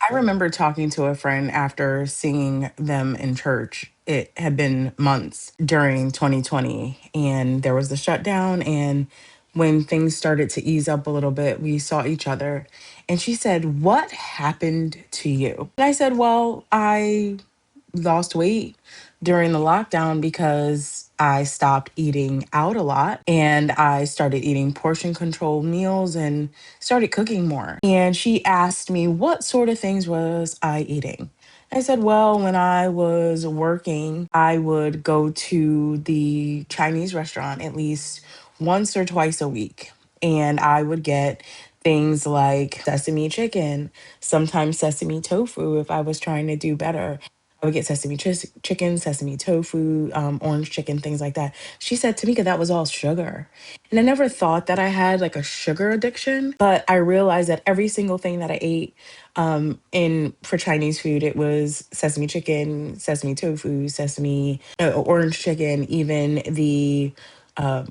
I remember talking to a friend after seeing them in church. It had been months during 2020, and there was the shutdown. And when things started to ease up a little bit, we saw each other. And she said, "What happened to you?" And I said, "Well, I lost weight during the lockdown because I stopped eating out a lot and I started eating portion controlled meals and started cooking more." And she asked me what sort of things was I eating. I said, "Well, when I was working, I would go to the Chinese restaurant at least once or twice a week. And I would get things like sesame chicken, sometimes sesame tofu if I was trying to do better. I would get chicken, sesame tofu, orange chicken, things like that." She said, "Tamika, that was all sugar." And I never thought that I had like a sugar addiction, but I realized that every single thing that I ate in for Chinese food, it was sesame chicken, sesame tofu, sesame, orange chicken, even the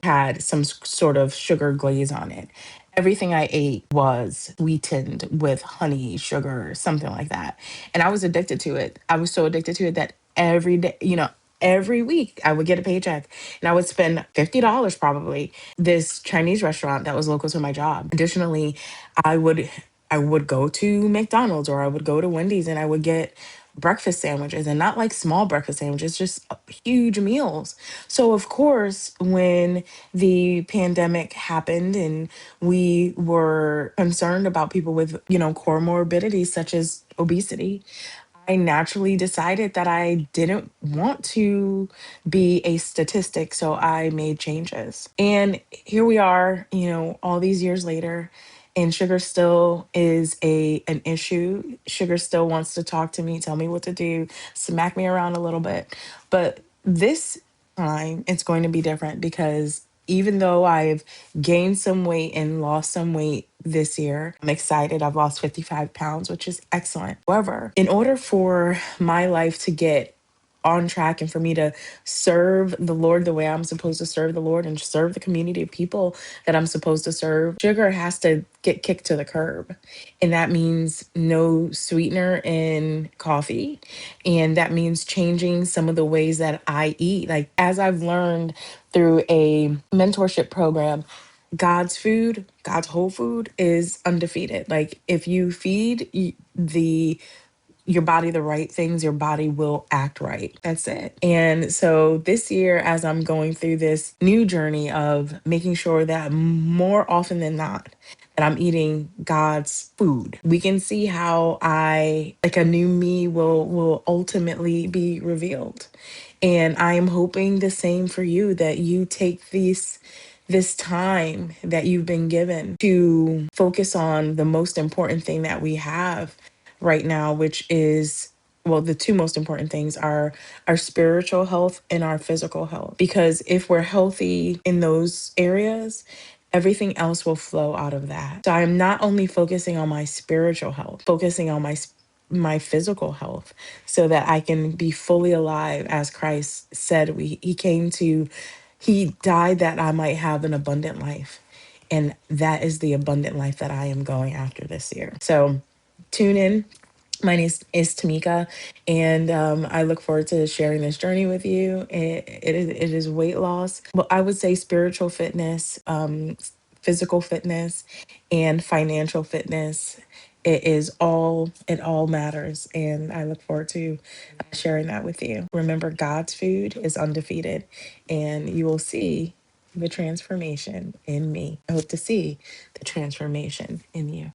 had some sort of sugar glaze on it. Everything I ate was sweetened with honey, sugar, something like that. And I was addicted to it. I was so addicted to it that every day, every week I would get a paycheck and I would spend $50 probably this Chinese restaurant that was local to my job. Additionally, I would I would go to McDonald's or I would go to Wendy's and I would get breakfast sandwiches, and not like small breakfast sandwiches, just huge meals. So of course, when the pandemic happened and we were concerned about people with, comorbidities such as obesity, I naturally decided that I didn't want to be a statistic. So I made changes. And here we are, all these years later, and sugar still is an issue. Sugar still wants to talk to me, tell me what to do, smack me around a little bit. But this time it's going to be different because even though I've gained some weight and lost some weight this year, I'm excited. I've lost 55 pounds, which is excellent. However, in order for my life to get on track and for me to serve the Lord the way I'm supposed to serve the Lord and serve the community of people that I'm supposed to serve, sugar has to get kicked to the curb. And that means no sweetener in coffee. And that means changing some of the ways that I eat. Like, as I've learned through a mentorship program, God's food, God's whole food is undefeated. Like, if you feed the your body the right things, your body will act right. That's it. And so this year, as I'm going through this new journey of making sure that more often than not, that I'm eating God's food, we can see how like a new me will ultimately be revealed. And I am hoping the same for you, that you take this time that you've been given to focus on the most important thing that we have right now, which is, well, the two most important things are our spiritual health and our physical health. Because if we're healthy in those areas, everything else will flow out of that. So I'm not only focusing on my spiritual health, focusing on my physical health so that I can be fully alive, as Christ said he died that I might have an abundant life. And that is the abundant life that I am going after this year. So tune in. My name is Tamika, and I look forward to sharing this journey with you. It is weight loss. Well, I would say spiritual fitness, physical fitness, and financial fitness. It all matters. And I look forward to sharing that with you. Remember, God's food is undefeated, and you will see the transformation in me. I hope to see the transformation in you.